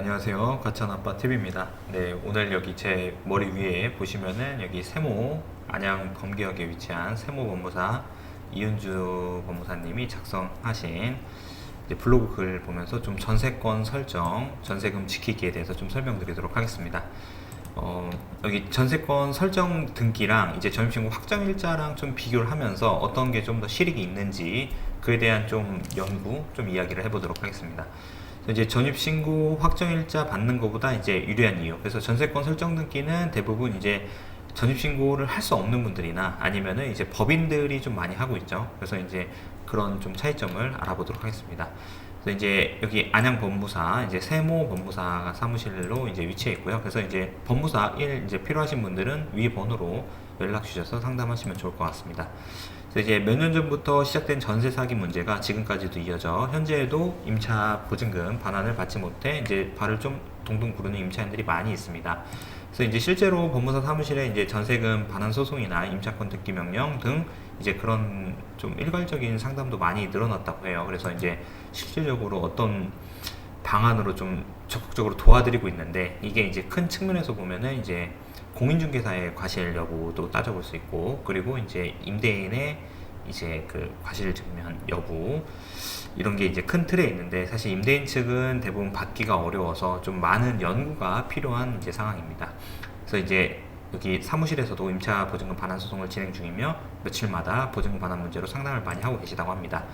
안녕하세요. 가천아빠TV입니다. 네, 오늘 여기 제 머리 위에 보시면은 여기 세모, 안양 범기역에 위치한 세모 법무사 이은주 법무사님이 작성하신 이제 블로그 글 보면서 좀 전세권 설정, 전세금 지키기에 대해서 좀 설명드리도록 하겠습니다. 여기 전세권 설정 등기랑 이제 전입신고 확정일자랑 좀 비교를 하면서 어떤 게 좀 더 실익이 있는지 그에 대한 좀 연구, 좀 이야기를 해보도록 하겠습니다. 이제 전입신고 확정일자 받는 것보다 이제 유리한 이유. 그래서 전세권 설정 등기는 대부분 이제 전입신고를 할 수 없는 분들이나 아니면은 이제 법인들이 좀 많이 하고 있죠. 그래서 이제 그런 좀 차이점을 알아보도록 하겠습니다. 그래서 이제 여기 안양 법무사 이제 세모 법무사 사무실로 이제 위치해 있고요. 그래서 이제 법무사 1 이제 필요하신 분들은 위 번호로 연락 주셔서 상담하시면 좋을 것 같습니다. 그래서 이제 몇 년 전부터 시작된 전세 사기 문제가 지금까지도 이어져 현재에도 임차 보증금 반환을 받지 못해 이제 발을 좀 동동 구르는 임차인들이 많이 있습니다. 그래서 이제 실제로 법무사 사무실에 이제 전세금 반환 소송이나 임차권 등기 명령 등 이제 그런 좀 일괄적인 상담도 많이 늘어났다고 해요. 그래서 이제 실질적으로 어떤 방안으로 좀 적극적으로 도와드리고 있는데, 이게 이제 큰 측면에서 보면은 이제 공인중개사의 과실 여부도 따져볼 수 있고, 그리고 이제 임대인의 이제 그 과실 증명 여부, 이런 게 이제 큰 틀에 있는데, 사실 임대인 측은 대부분 받기가 어려워서 좀 많은 연구가 필요한 이제 상황입니다. 그래서 이제 여기 사무실에서도 임차 보증금 반환 소송을 진행 중이며 며칠마다 보증금 반환 문제로 상담을 많이 하고 계시다고 합니다.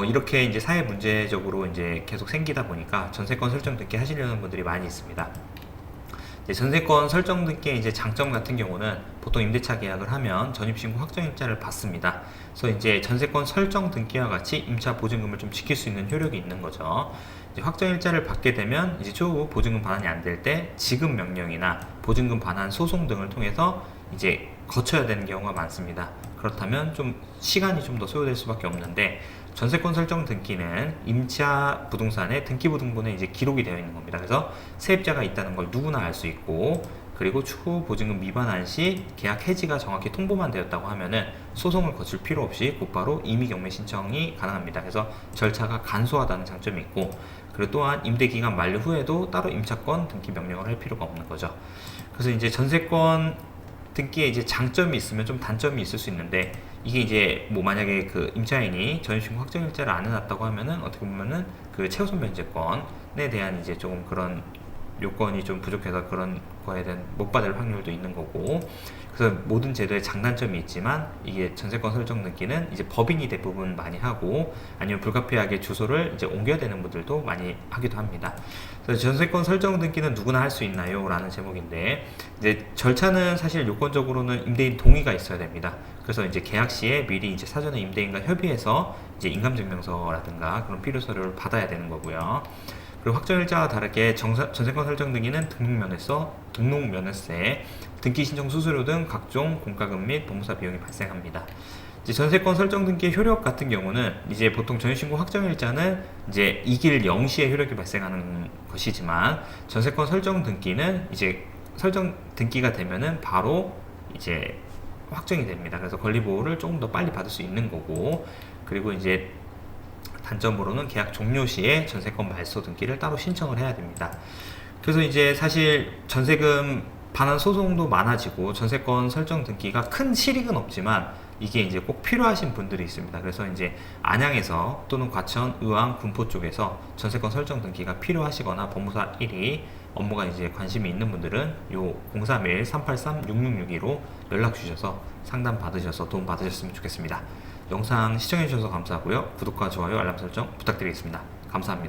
이렇게 이제 사회 문제적으로 이제 계속 생기다 보니까 전세권 설정 등기 하시려는 분들이 많이 있습니다. 전세권 설정 등기의 이제 장점 같은 경우는 보통 임대차 계약을 하면 전입신고 확정일자를 받습니다. 그래서 이제 전세권 설정 등기와 같이 임차 보증금을 좀 지킬 수 있는 효력이 있는 거죠. 이제 확정일자를 받게 되면 이제 추후 보증금 반환이 안 될 때 지급 명령이나 보증금 반환 소송 등을 통해서 이제 거쳐야 되는 경우가 많습니다. 그렇다면 좀 시간이 좀 더 소요될 수밖에 없는데, 전세권 설정 등기는 임차 부동산의 등기부등본에 이제 기록이 되어 있는 겁니다. 그래서 세입자가 있다는 걸 누구나 알 수 있고, 그리고 추후 보증금 위반한 시 계약 해지가 정확히 통보만 되었다고 하면은 소송을 거칠 필요 없이 곧바로 임의 경매 신청이 가능합니다. 그래서 절차가 간소하다는 장점이 있고, 그리고 또한 임대 기간 만료 후에도 따로 임차권 등기 명령을 할 필요가 없는 거죠. 그래서 이제 전세권 등기에 이제 장점이 있으면 좀 단점이 있을 수 있는데, 이게 이제 뭐 만약에 그 임차인이 전입신고 확정일자를 안 해놨다고 하면은 어떻게 보면은 그 최우선 면제권에 대한 이제 조금 그런 요건이 좀 부족해서 그런 거에 대한 못 받을 확률도 있는 거고, 그래서 모든 제도에 장단점이 있지만 이게 전세권 설정 등기는 이제 법인이 대부분 많이 하고, 아니면 불가피하게 주소를 이제 옮겨야 되는 분들도 많이 하기도 합니다. 그래서 전세권 설정 등기는 누구나 할 수 있나요? 라는 제목인데, 이제 절차는 사실 요건적으로는 임대인 동의가 있어야 됩니다. 그래서 이제 계약 시에 미리 이제 사전에 임대인과 협의해서 이제 인감증명서라든가 그런 필요 서류를 받아야 되는 거고요. 그리고 확정일자와 다르게 전세권 설정 등기는 등록면허세, 등기 신청 수수료 등 각종 공과금 및 법무사 비용이 발생합니다. 이제 전세권 설정 등기의 효력 같은 경우는 이제 보통 전입신고 확정일자는 이제 이길 0시에 효력이 발생하는 것이지만, 전세권 설정 등기는 이제 설정 등기가 되면은 바로 이제 확정이 됩니다. 그래서 권리보호를 조금 더 빨리 받을 수 있는 거고, 그리고 이제 단점으로는 계약 종료 시에 전세권 말소 등기를 따로 신청을 해야 됩니다. 그래서 이제 사실 전세금 반환 소송도 많아지고 전세권 설정 등기가 큰 실익은 없지만 이게 이제 꼭 필요하신 분들이 있습니다. 그래서 이제 안양에서 또는 과천, 의왕, 군포 쪽에서 전세권 설정 등기가 필요하시거나 법무사 1이 업무가 이제 관심이 있는 분들은 요 031-383-6662로 연락 주셔서 상담 받으셔서 도움 받으셨으면 좋겠습니다. 영상 시청해 주셔서 감사하고요. 구독과 좋아요, 알람 설정 부탁드리겠습니다. 감사합니다.